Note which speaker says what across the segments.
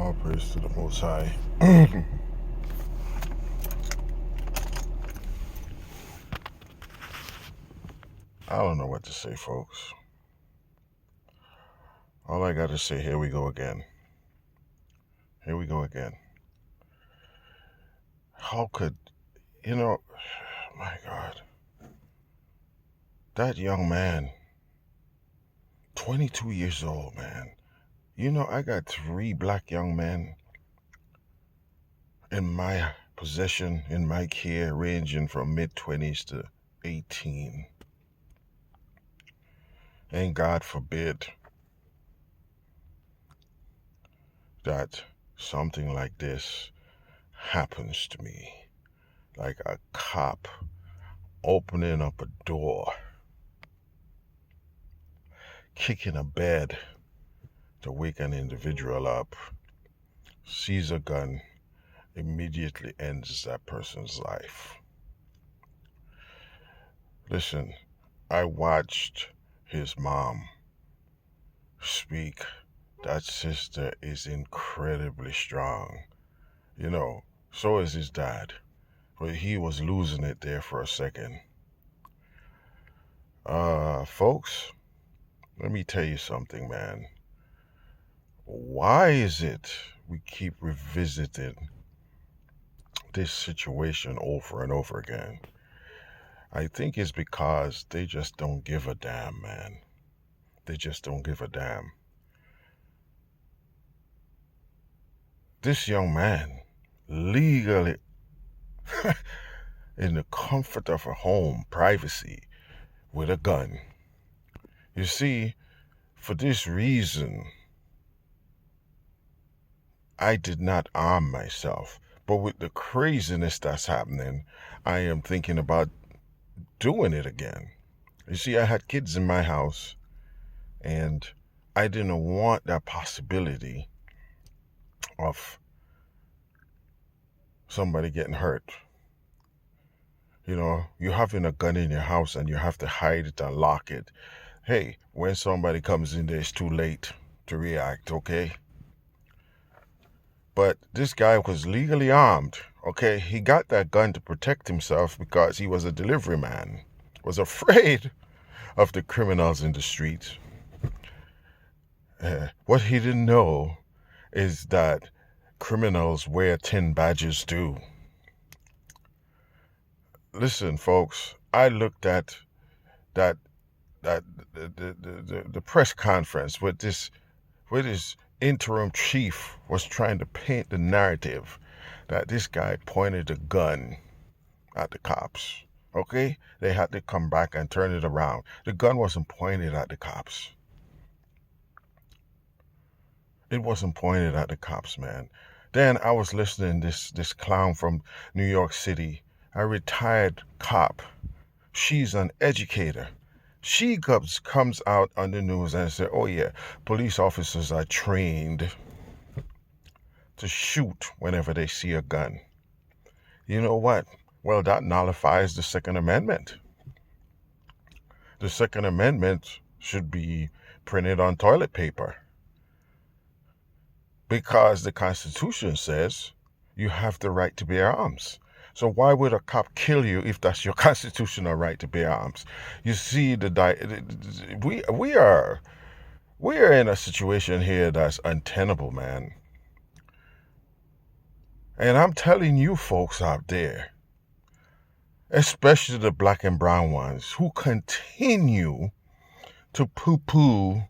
Speaker 1: All praise to the Most High. I don't know what to say, folks. All I got to say, here we go again. Here we go again. How could, my God, that young man, 22 years old, man. I got 3 black young men in my possession, in my care, ranging from mid-20s to 18. And God forbid that something like this happens to me. Like a cop opening up a door, kicking a bed to wake an individual up, sees a gun, immediately ends that person's life. Listen, I watched his mom speak. That sister is incredibly strong. So is his dad. But he was losing it there for a second. Folks, let me tell you something, man. Why is it we keep revisiting this situation over and over again? I think it's because they just don't give a damn, man. They just don't give a damn. This young man, legally, in the comfort of a home, privacy, with a gun. You see, for this reason, I did not arm myself. But with the craziness that's happening, I am thinking about doing it again. You see, I had kids in my house, and I didn't want that possibility of somebody getting hurt. You having a gun in your house and you have to hide it and lock it. Hey, when somebody comes in there, it's too late to react, okay? But this guy was legally armed, okay? He got that gun to protect himself because he was a delivery man, was afraid of the criminals in the streets. What he didn't know is that criminals wear 10 badges too. Listen, folks, I looked at the press conference with this interim chief was trying to paint the narrative that this guy pointed a gun at the cops. Okay? They had to come back and turn it around. The gun wasn't pointed at the cops. It wasn't pointed at the cops, man. Then I was listening to this clown from New York City, a retired cop. She's an educator. She comes out on the news and says, oh yeah, police officers are trained to shoot whenever they see a gun. You know what? Well, that nullifies the Second Amendment. The Second Amendment should be printed on toilet paper. Because the Constitution says you have the right to bear arms. So why would a cop kill you if that's your constitutional right to bear arms? You see, we are in a situation here that's untenable, man. And I'm telling you folks out there, especially the black and brown ones, who continue to poo-poo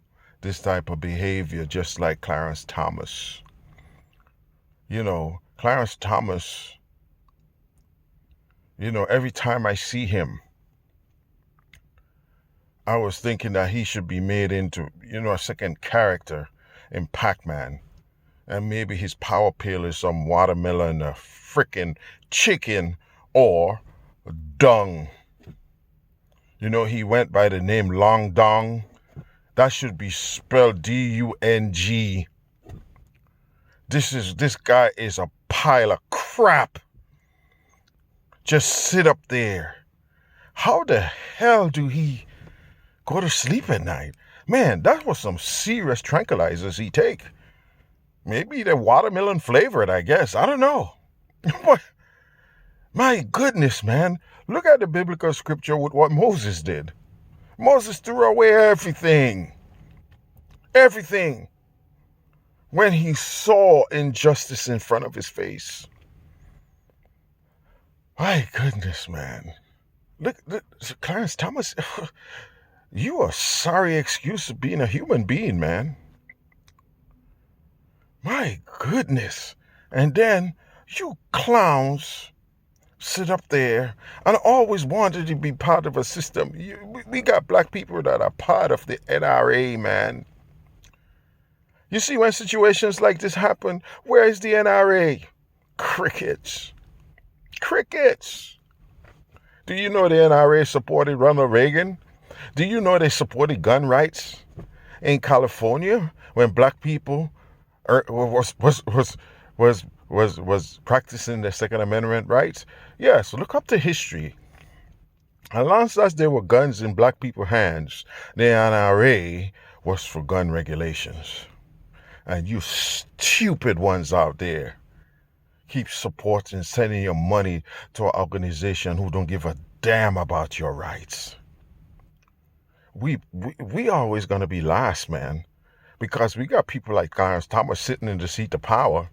Speaker 1: this type of behavior, just like Clarence Thomas. Clarence Thomas, every time I see him, I was thinking that he should be made into, a second character in Pac-Man. And maybe his power pill is some watermelon, a freaking chicken, or dung. He went by the name Long Dong. That should be spelled D-U-N-G. This guy is a pile of crap. Just sit up there. How the hell do he go to sleep at night? Man, that was some serious tranquilizers he take. Maybe they're watermelon flavored, I guess. I don't know. But my goodness, man. Look at the biblical scripture with what Moses did. Moses threw away everything. Everything. When he saw injustice in front of his face. My goodness, man. Look, Clarence Thomas, you are a sorry excuse of being a human being, man. My goodness. And then you clowns sit up there and always wanted to be part of a system. We got black people that are part of the NRA, man. You see, when situations like this happen, where is the NRA? Crickets. Crickets. Do you know the NRA supported Ronald Reagan? Do you know they supported gun rights in California when black people was practicing their Second Amendment rights? Yes, look up the history. As long as there were guns in black people's hands, the NRA was for gun regulations. And you stupid ones out there keep supporting, sending your money to an organization who don't give a damn about your rights. We always gonna be last, man, because we got people like Clarence Thomas sitting in the seat of power,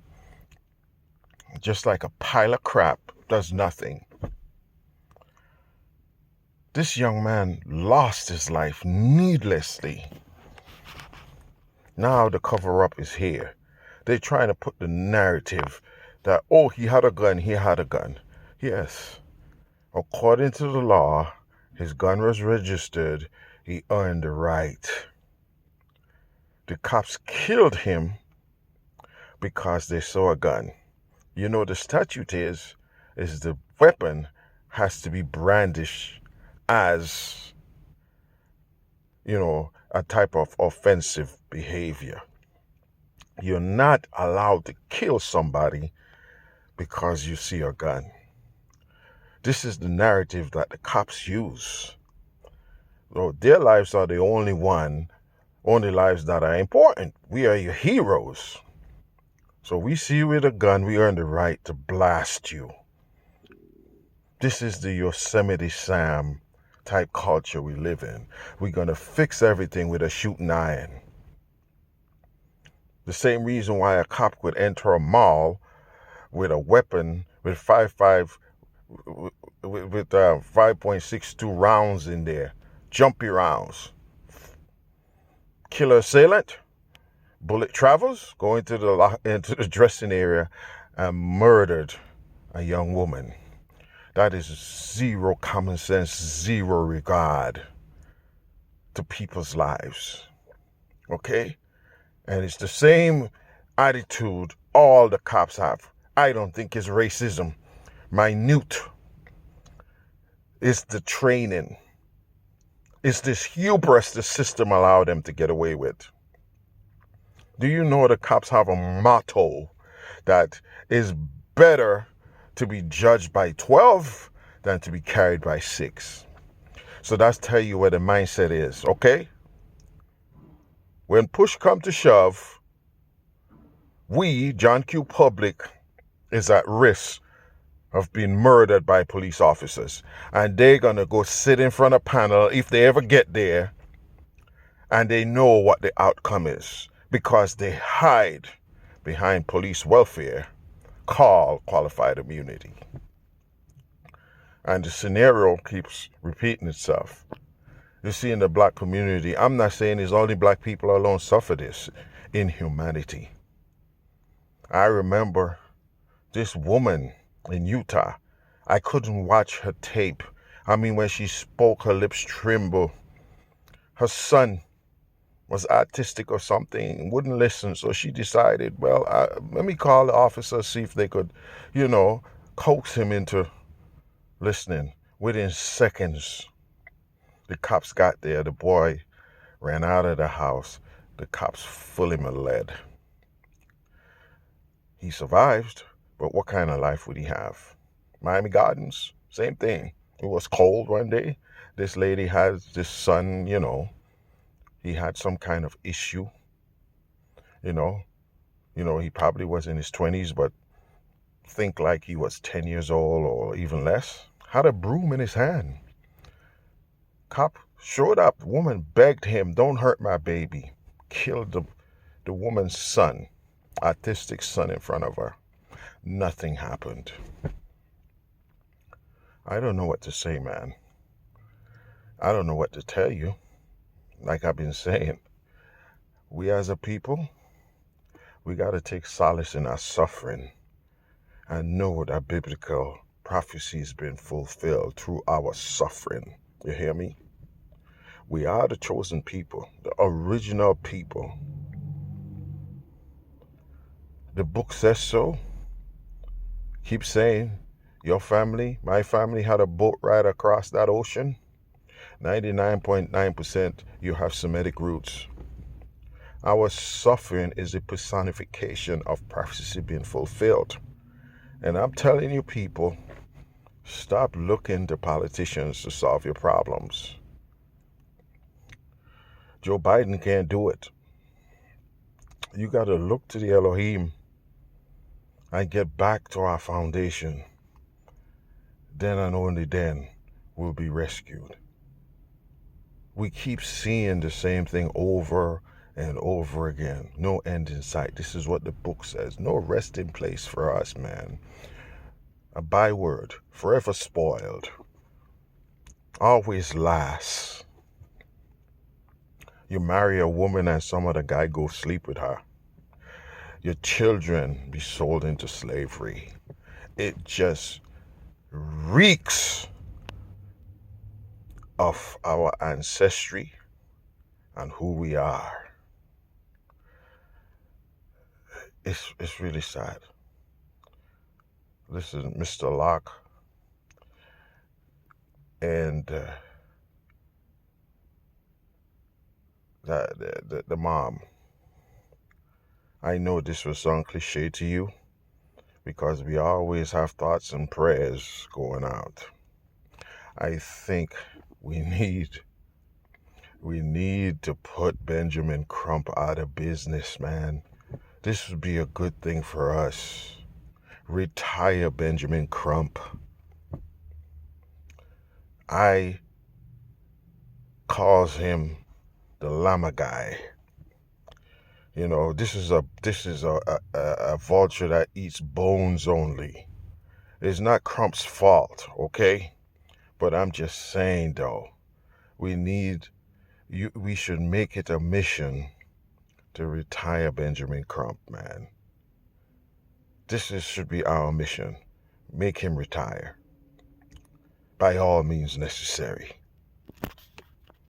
Speaker 1: just like a pile of crap, does nothing. This young man lost his life needlessly. Now the cover-up is here. They're trying to put the narrative that, oh, he had a gun. Yes, according to the law, his gun was registered. He earned the right. The cops killed him because they saw a gun. You know, the statute is the weapon has to be brandished as, a type of offensive behavior. You're not allowed to kill somebody because you see a gun. This is the narrative that the cops use. So their lives are the only lives that are important. We are your heroes. So we see you with a gun, we earn the right to blast you. This is the Yosemite Sam type culture we live in. We're going to fix everything with a shooting iron. The same reason why a cop could enter a mall with a weapon with 5.62 rounds in there, jumpy rounds. Killer assailant, bullet travels, go into the dressing area and murdered a young woman. That is zero common sense, zero regard to people's lives. Okay? And it's the same attitude all the cops have. I don't think it's racism. Minute. It's the training. It's this hubris the system allowed them to get away with. Do you know the cops have a motto that is better to be judged by 12 than to be carried by 6? So that's tell you where the mindset is, okay? When push come to shove, we, John Q. Public, is at risk of being murdered by police officers. And they're going to go sit in front of a panel if they ever get there, and they know what the outcome is because they hide behind police welfare called qualified immunity. And the scenario keeps repeating itself. You see, in the black community, I'm not saying it's only black people alone suffer this inhumanity. I remember this woman in Utah. I couldn't watch her tape. I mean, when she spoke, her lips trembled. Her son was autistic or something, wouldn't listen. So she decided, well, let me call the officer, see if they could, coax him into listening. Within seconds, the cops got there. The boy ran out of the house. The cops full him of lead. He survived, but what kind of life would he have? Miami Gardens, same thing. It was cold one day. This lady has this son, he had some kind of issue, He probably was in his 20s, but think like he was 10 years old or even less. Had a broom in his hand. Cop showed up. Woman begged him, "Don't hurt my baby." Killed the woman's son, autistic son, in front of her. Nothing happened. I don't know what to say, man. I don't know what to tell you. Like I've been saying, we as a people, we got to take solace in our suffering and know that biblical prophecy has been fulfilled through our suffering. You hear me? We are the chosen people, the original people. The book says so. Keep saying, your family, my family had a boat ride across that ocean. 99.9% you have Semitic roots. Our suffering is a personification of prophecy being fulfilled. And I'm telling you, people, stop looking to politicians to solve your problems. Joe Biden can't do it. You got to look to the Elohim and get back to our foundation. Then and only then we'll be rescued. We keep seeing the same thing over and over again. No end in sight. This is what the book says. No resting place for us, man. A byword, forever spoiled. Always last. You marry a woman and some other guy go sleep with her. Your children be sold into slavery. It just reeks of our ancestry and who we are. It's really sad. This is Mr. Locke and the mom. I know this will sound cliche to you because we always have thoughts and prayers going out. I think we need to put Benjamin Crump out of business, man. This would be a good thing for us. Retire Benjamin Crump. I calls him the llama guy. This is a vulture that eats bones only. It's not Crump's fault, okay? But I'm just saying though, we should make it a mission to retire Benjamin Crump, man. Should be our mission. Make him retire. By all means necessary.